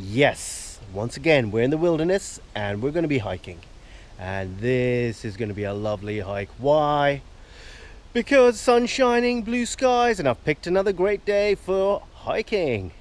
Yes, once again, we're in the wilderness and we're going to be hiking. And this is going to be a lovely hike. Why? Because sun's shining, blue skies, and I've picked another great day for hiking.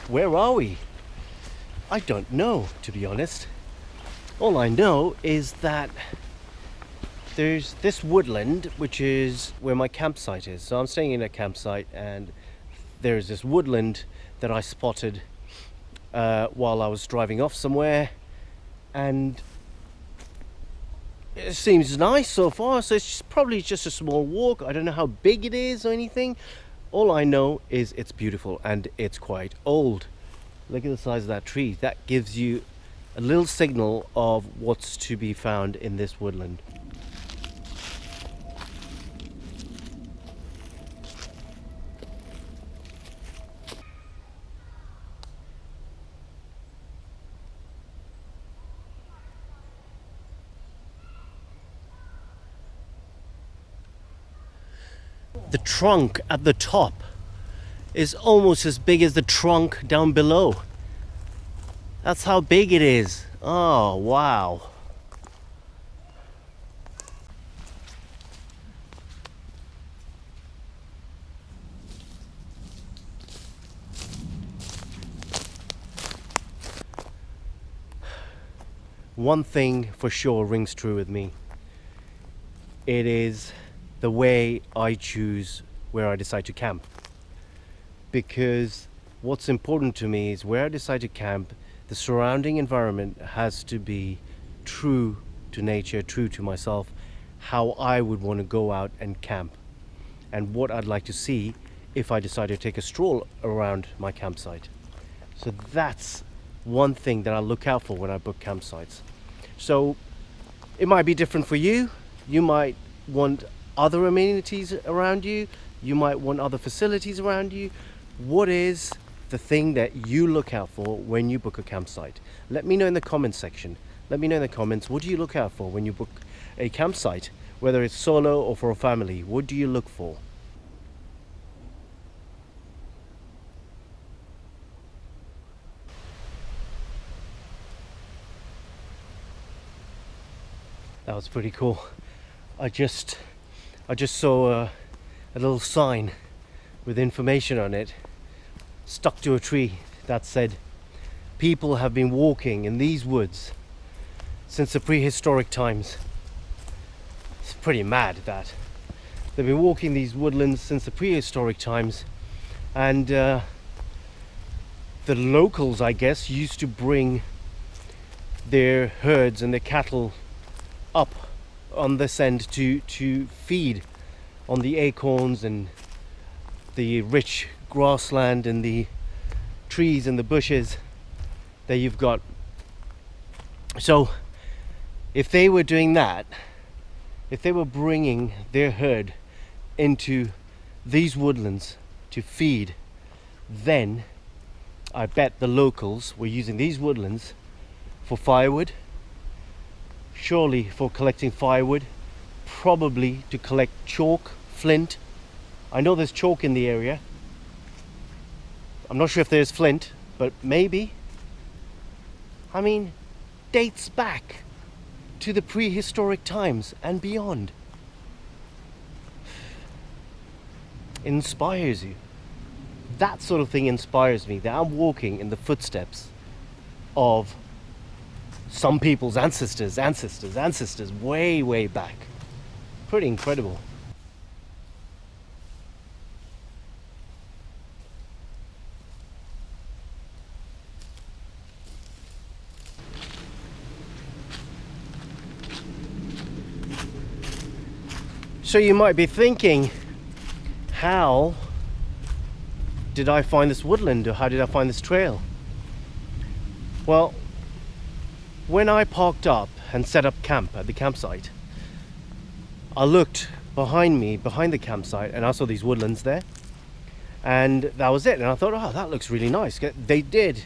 Where are we? I don't know, to be honest. All I know is that there's this woodland, which is where my campsite is. So I'm staying in a campsite, and there's this woodland that I spotted while I was driving off somewhere, and it seems nice so far. So it's probably just a small walk. I don't know how big it is or anything. All I know is it's beautiful and it's quite old. Look at the size of that tree. That gives you a little signal of what's to be found in this woodland. The trunk at the top is almost as big as the trunk down below. That's how big it is. Oh, wow. One thing for sure rings true with me. It is the way I choose where I decide to camp. Because what's important to me is where I decide to camp, the surrounding environment has to be true to nature, true to myself, how I would want to go out and camp, and what I'd like to see if I decide to take a stroll around my campsite. So that's one thing that I look out for when I book campsites. So it might be different for you. You might want other amenities around you. You might want other facilities around you. What is the thing that you look out for when you book a campsite? Let me know in the comments section. Let me know in the comments, what do you look out for when you book a campsite? Whether it's solo or for a family, what do you look for? That was pretty cool. I just saw a little sign with information on it stuck to a tree that said, people have been walking in these woods since the prehistoric times. It's pretty mad that they've been walking these woodlands since the prehistoric times, and the locals, I guess, used to bring their herds and their cattle up on this end to feed on the acorns and the rich grassland and the trees and the bushes that you've got. So if they were doing that, if they were bringing their herd into these woodlands to feed, then I bet the locals were using these woodlands for firewood, surely for collecting firewood, probably to collect chalk, flint. I know there's chalk in the area. I'm not sure if there's flint, but maybe. I mean, dates back into the prehistoric times and beyond. Inspires you. That sort of thing inspires me, that I'm walking in the footsteps of some people's ancestors way, way back. Pretty incredible. So you might be thinking, how did I find this woodland, or how did I find this trail? Well, when I parked up and set up camp at the campsite, I looked behind me, behind the campsite, and I saw these woodlands there, and that was it. And I thought, oh, that looks really nice. They did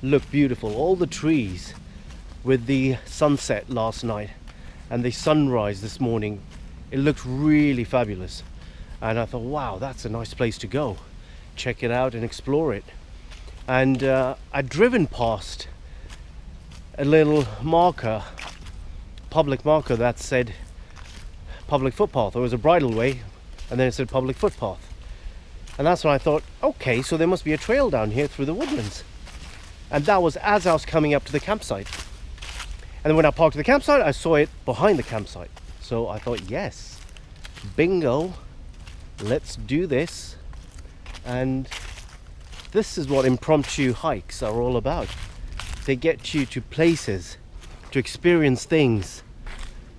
look beautiful. All the trees with the sunset last night and the sunrise this morning, it looked really fabulous. And I thought, wow, that's a nice place to go. Check it out and explore it. And I'd driven past a little marker, public marker, that said public footpath. There was a bridle way, and then it said public footpath. And that's when I thought, okay, so there must be a trail down here through the woodlands. And that was as I was coming up to the campsite. And then when I parked at the campsite, I saw it behind the campsite. So I thought, yes, bingo, let's do this. And this is what impromptu hikes are all about. They get you to places, to experience things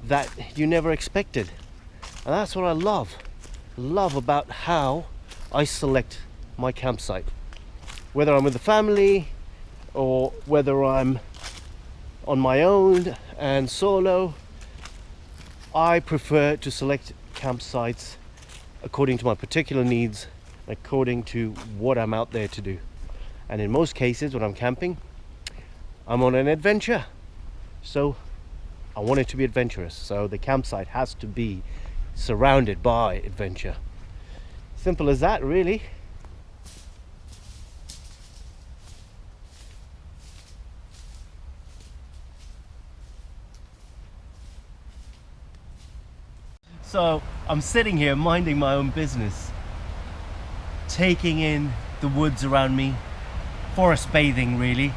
that you never expected. And that's what I love about how I select my campsite. Whether I'm with the family or whether I'm on my own and solo, I prefer to select campsites according to my particular needs, according to what I'm out there to do. And in most cases, when I'm camping, I'm on an adventure, so I want it to be adventurous. So the campsite has to be surrounded by adventure. Simple as that, really. So I'm sitting here minding my own business, taking in the woods around me, forest bathing really.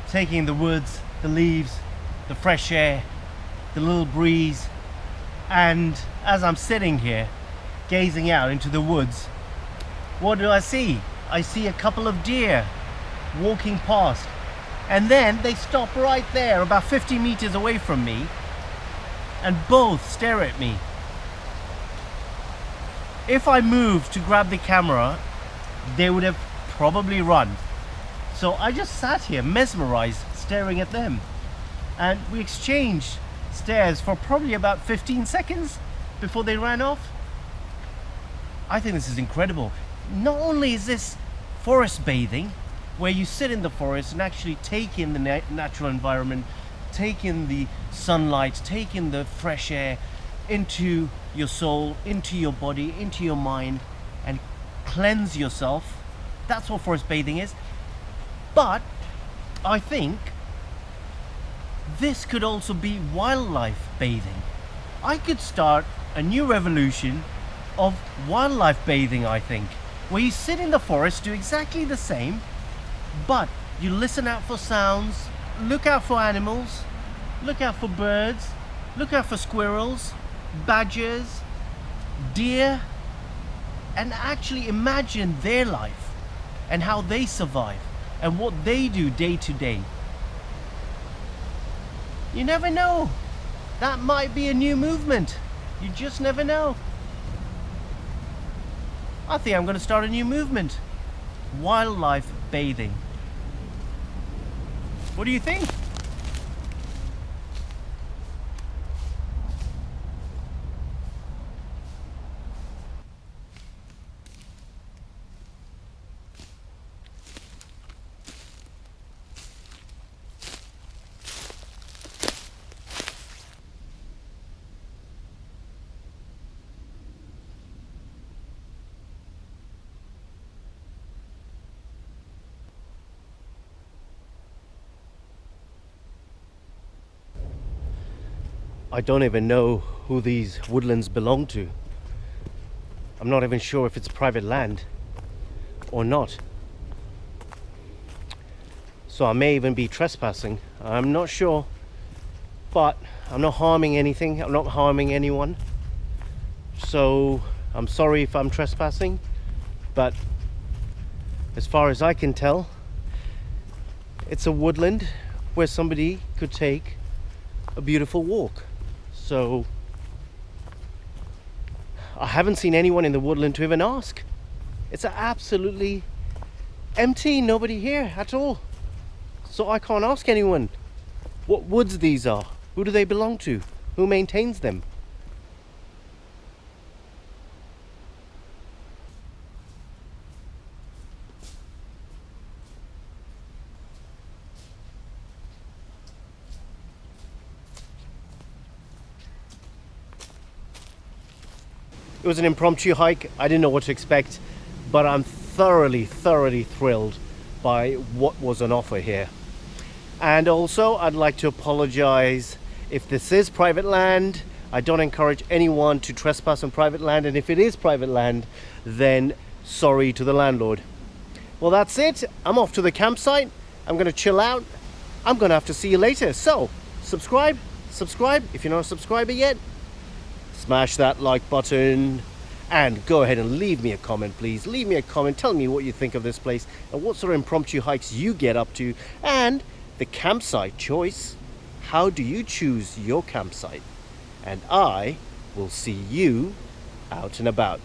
Taking the woods, the leaves, the fresh air, the little breeze. And as I'm sitting here gazing out into the woods, what do I see? I see a couple of deer walking past, and then they stop right there about 50 meters away from me, and both stare at me. If I moved to grab the camera, they would have probably run. So I just sat here mesmerized, staring at them. And we exchanged stares for probably about 15 seconds before they ran off. I think this is incredible. Not only is this forest bathing, where you sit in the forest and actually take in the natural environment, take in the sunlight, take in the fresh air into your soul, into your body, into your mind, and cleanse yourself. That's what forest bathing is. But I think this could also be wildlife bathing. I could start a new revolution of wildlife bathing, I think, where you sit in the forest, do exactly the same, but you listen out for sounds, look out for animals, look out for birds, look out for squirrels, badgers, deer, and actually imagine their life and how they survive and what they do day to day. You never know. That might be a new movement. You just never know. I think I'm going to start a new movement. Wildlife bathing. What do you think? I don't even know who these woodlands belong to. I'm not even sure if it's private land or not. So I may even be trespassing. I'm not sure. But I'm not harming anything. I'm not harming anyone. So I'm sorry if I'm trespassing. But as far as I can tell, it's a woodland where somebody could take a beautiful walk. So I haven't seen anyone in the woodland to even ask. It's absolutely empty, nobody here at all. So I can't ask anyone what woods these are. Who do they belong to? Who maintains them? It was an impromptu hike. I didn't know what to expect, but I'm thoroughly thrilled by what was on offer here. And also, I'd like to apologize if this is private land. I don't encourage anyone to trespass on private land, and if it is private land, then sorry to the landlord. Well, that's it. I'm off to the campsite. I'm gonna chill out. I'm gonna have to see you later. So, subscribe if you're not a subscriber yet. Smash that like button and go ahead and leave me a comment, please. Leave me a comment, tell me what you think of this place and what sort of impromptu hikes you get up to, and the campsite choice. How do you choose your campsite? And I will see you out and about.